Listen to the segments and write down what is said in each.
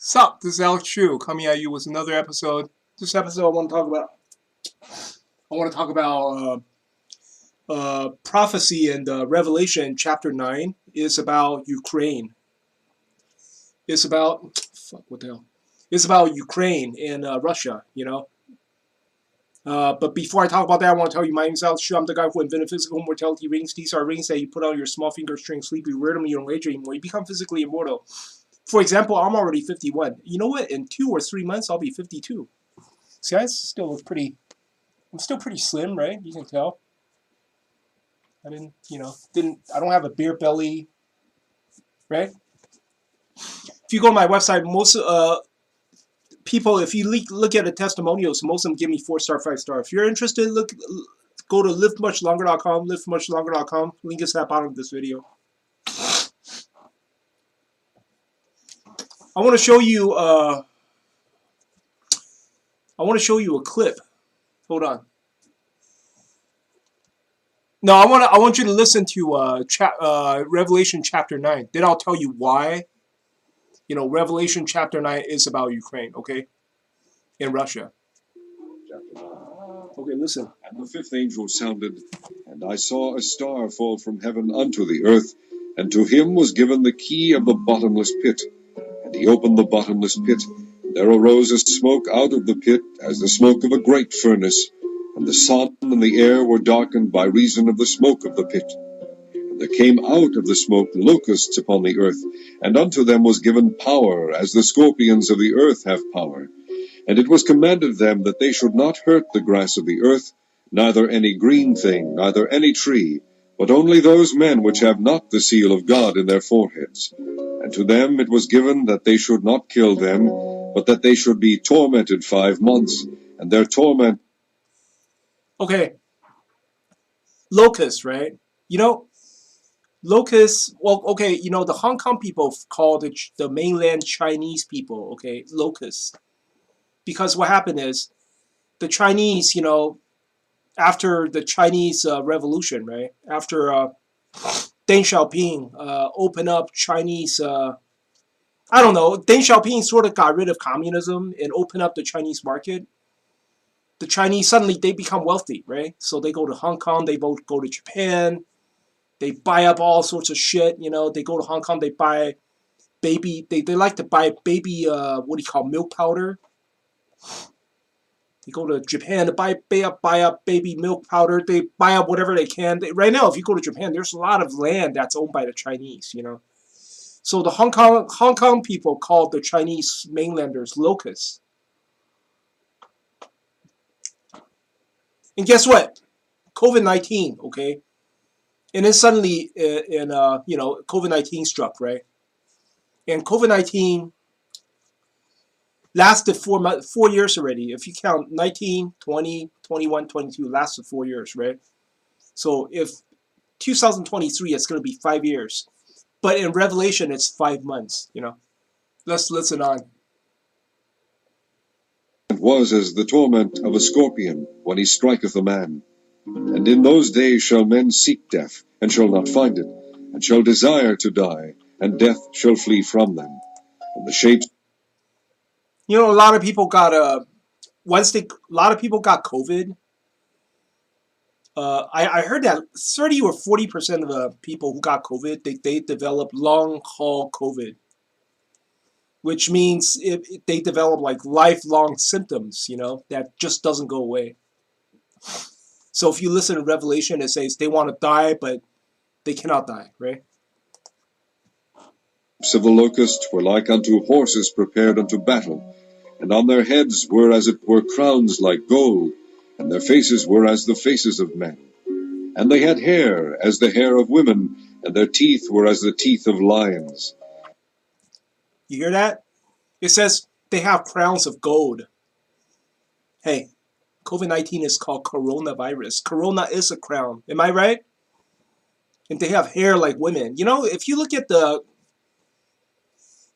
Sup, this is Alex Chu coming at you with another episode. This episode I want to talk about prophecy and Revelation chapter 9 is about Ukraine. It's about what the hell? It's about Ukraine and Russia. But before I talk about that, I want to tell you my name is Alex Chu. I'm the guy who invented physical mortality rings. These are rings that you put on your small finger string, sleep, you wear them, you don't age anymore. You become physically immortal. For example, I'm already 51. You know what? In 2 or 3 months, I'll be 52. See, I still look pretty. I'm still pretty slim, right? You can tell. I I don't have a beer belly, right? If you go to my website, most people, if you look at the testimonials, most of them give me 4-star, 5-star. If you're interested, go to livemuchlonger.com, livemuchlonger.com. Link is at the bottom of this video. I want to show you. I want to show you a clip. Hold on. No, I want you to listen to Revelation chapter 9. Then I'll tell you why. Revelation chapter 9 is about Ukraine, okay? In Russia. Okay, listen. And the fifth angel sounded, and I saw a star fall from heaven unto the earth, and to him was given the key of the bottomless pit. And he opened the bottomless pit, and there arose a smoke out of the pit, as the smoke of a great furnace, and the sun and the air were darkened by reason of the smoke of the pit. And there came out of the smoke locusts upon the earth, and unto them was given power, as the scorpions of the earth have power. And it was commanded them that they should not hurt the grass of the earth, neither any green thing, neither any tree, but only those men which have not the seal of God in their foreheads. And to them it was given that they should not kill them, but that they should be tormented 5 months, and their torment... Okay. Locusts, right? Locusts, well, okay, the Hong Kong people call the mainland Chinese people, okay, locusts. Because what happened is, the Chinese, after the Chinese Revolution, right? After Deng Xiaoping opened up Chinese, I don't know, Deng Xiaoping sort of got rid of communism and opened up the Chinese market. The Chinese, suddenly they become wealthy, right? So they go to Hong Kong, they both go to Japan, they buy up all sorts of shit, they go to Hong Kong, they buy baby, they like to buy baby, milk powder. They go to Japan to buy up baby milk powder. They buy up whatever they can. Right now, if you go to Japan, there's a lot of land that's owned by the Chinese, So the Hong Kong people called the Chinese mainlanders locusts. And guess what? COVID-19, okay? And then suddenly, COVID-19 struck, right? And COVID-19 lasted 4 years already. If you count 19, 20, 21, 22, lasted 4 years, right? So if 2023, it's going to be 5 years. But in Revelation, it's 5 months, Let's listen on. It was as the torment of a scorpion when he striketh a man. And in those days shall men seek death, and shall not find it, and shall desire to die, and death shall flee from them. And the shapes... A lot of people got a lot of people got COVID. I heard that 30 or 40% of the people who got COVID, they developed long haul COVID, which means they develop like lifelong symptoms, that just doesn't go away. So if you listen to Revelation, it says they want to die, but they cannot die, right? Of the locusts were like unto horses prepared unto battle, and on their heads were as it were crowns like gold, and their faces were as the faces of men. And they had hair as the hair of women, and their teeth were as the teeth of lions. You hear that? It says they have crowns of gold. Hey, COVID-19 is called coronavirus. Corona is a crown. Am I right? And they have hair like women. If you look at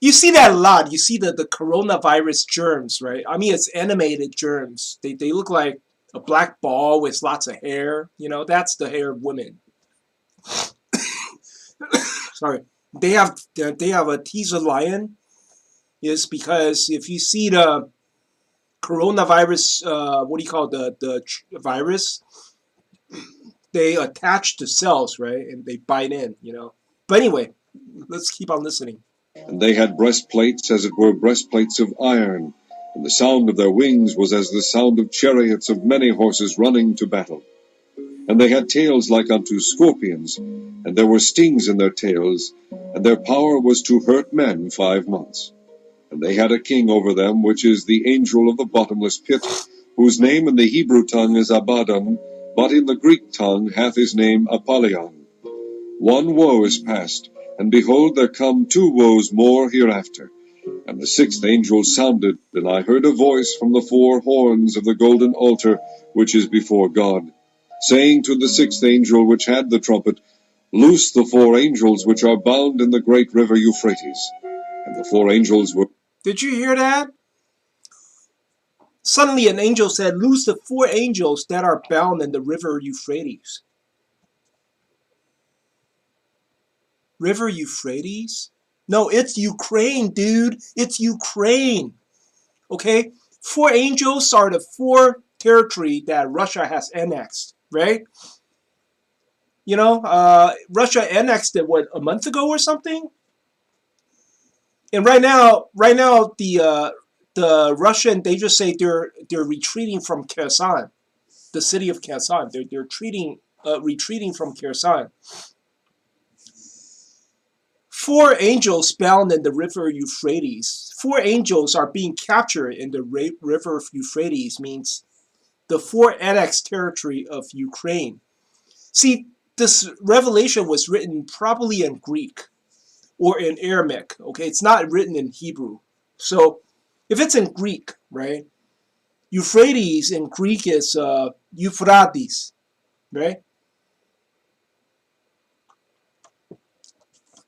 you see that a lot. You see the coronavirus germs, right? I mean, it's animated germs. They look like a black ball with lots of hair. That's the hair of women. Sorry. They have a teeth of lion. is because if you see the coronavirus, what do you call the virus? They attach to cells, right? And they bite in, you know. But anyway, let's keep on listening. And they had breastplates, as it were breastplates of iron, and the sound of their wings was as the sound of chariots of many horses running to battle. And they had tails like unto scorpions, and there were stings in their tails, and their power was to hurt men 5 months. And they had a king over them, which is the angel of the bottomless pit, whose name in the Hebrew tongue is Abaddon, but in the Greek tongue hath his name Apollyon. One woe is past, and behold, there come 2 woes more hereafter. And the 6th angel sounded, and I heard a voice from the 4 horns of the golden altar which is before God, saying to the 6th angel which had the trumpet, Loose the 4 angels which are bound in the great river Euphrates. And the 4 angels were... Did you hear that? Suddenly an angel said, Loose the 4 angels that are bound in the river Euphrates. River Euphrates? No, it's Ukraine, dude. It's Ukraine. Okay? 4 angels are the 4 territory that Russia has annexed, right? You know, Russia annexed it, what, a month ago or something? And right now, the Russian, they just say they're retreating from Kherson, the city of Kherson. They're retreating from Kherson. 4 angels bound in the river Euphrates. 4 angels are being captured in the river Euphrates, means the 4 annexed territory of Ukraine. See, this revelation was written probably in Greek or in Aramaic. Okay, it's not written in Hebrew. So if it's in Greek, right? Euphrates in Greek is Euphrates, right?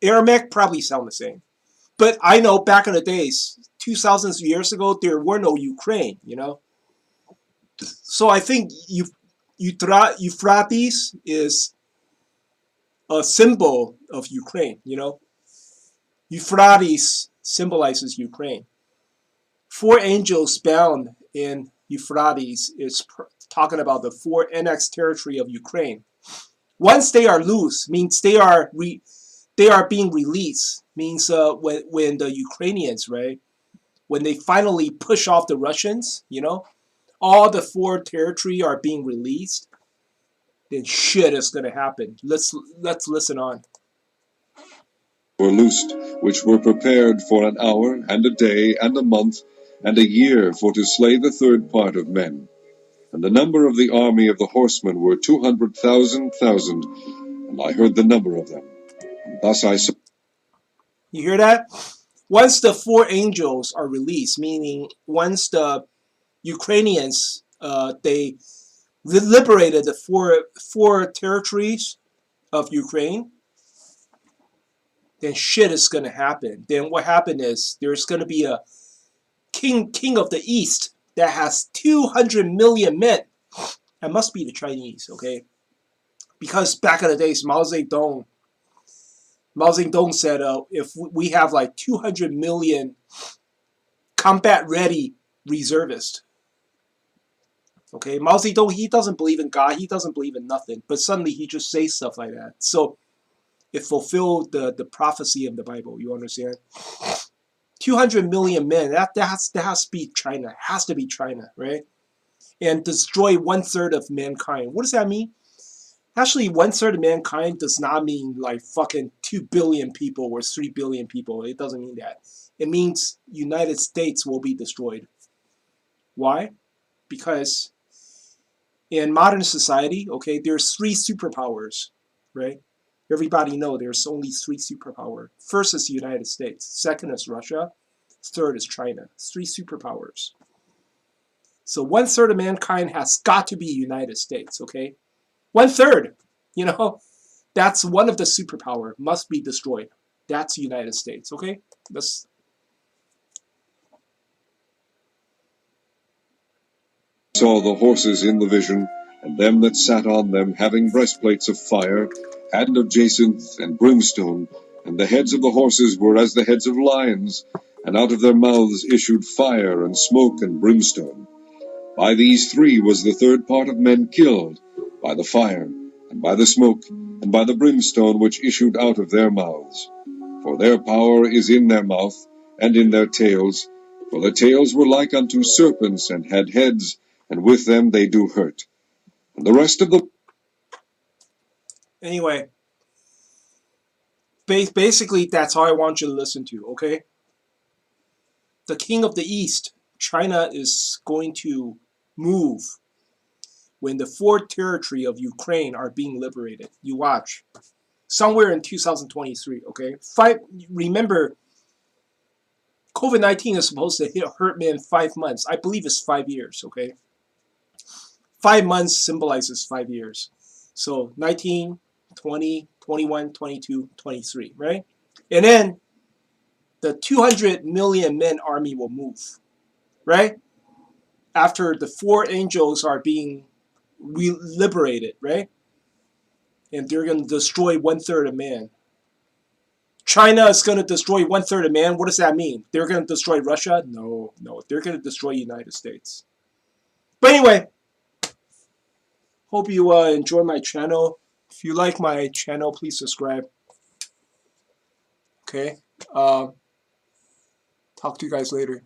Aramaic probably sound the same. But I know back in the days, 2,000 years ago, there were no Ukraine, you know? So I think Euphrates is a symbol of Ukraine, you know? Euphrates symbolizes Ukraine. 4 angels bound in Euphrates is talking about the 4 annexed territory of Ukraine. Once they are loose, means they are being released. Means when the Ukrainians, right, when they finally push off the Russians, you know, all the 4 territory are being released, then shit is gonna happen. Let's listen on. were loosed, which were prepared for an hour, and a day, and a month, and a year, for to slay the 3rd part of men. And the number of the army of the horsemen were 200,000, and I heard the number of them. And thus I saw. You hear that? Once the 4 angels are released, meaning once the Ukrainians they liberated the four territories of Ukraine, then shit is gonna happen. Then what happened is there's gonna be a king of the East that has 200 million men. That must be the Chinese, okay? Because back in the days, Mao Zedong said, if we have like 200 million combat-ready reservists, okay? Mao Zedong, he doesn't believe in God, he doesn't believe in nothing, but suddenly he just says stuff like that. So it fulfilled the prophecy of the Bible, you understand? 200 million men, that has to be China, has to be China, right? And destroy 1/3 of mankind. What does that mean? Actually, 1/3 of mankind does not mean like fucking 2 billion people or 3 billion people. It doesn't mean that. It means United States will be destroyed. Why? Because in modern society, okay, there's 3 superpowers, right? Everybody know there's only 3 superpowers. First is the United States. Second is Russia. Third is China. 3 superpowers. So 1/3 of mankind has got to be United States, okay? 1/3, you know, that's one of the superpower must be destroyed. That's the United States, okay? Let's. Saw the horses in the vision, and them that sat on them, having breastplates of fire, and of jacinth and brimstone, and the heads of the horses were as the heads of lions, and out of their mouths issued fire and smoke and brimstone. By these three was the third part of men killed, by the fire, and by the smoke, and by the brimstone which issued out of their mouths. For their power is in their mouth, and in their tails. For their tails were like unto serpents, and had heads, and with them they do hurt. And the rest of the... Anyway, basically that's all I want you to listen to, okay? The king of the East, China, is going to move when the four territory of Ukraine are being liberated. You watch. Somewhere in 2023, okay? Remember, COVID-19 is supposed to hurt me in 5 months. I believe it's 5 years, okay? 5 months symbolizes 5 years. So 19, 20, 21, 22, 23, right? And then the 200 million men army will move, right? After the four angels are being liberated, right? And they're going to destroy 1/3 of man. China is going to destroy 1/3 of man. What does that mean? They're going to destroy Russia? No, no. They're going to destroy the United States. But anyway, hope you enjoy my channel. If you like my channel, please subscribe. Okay. Talk to you guys later.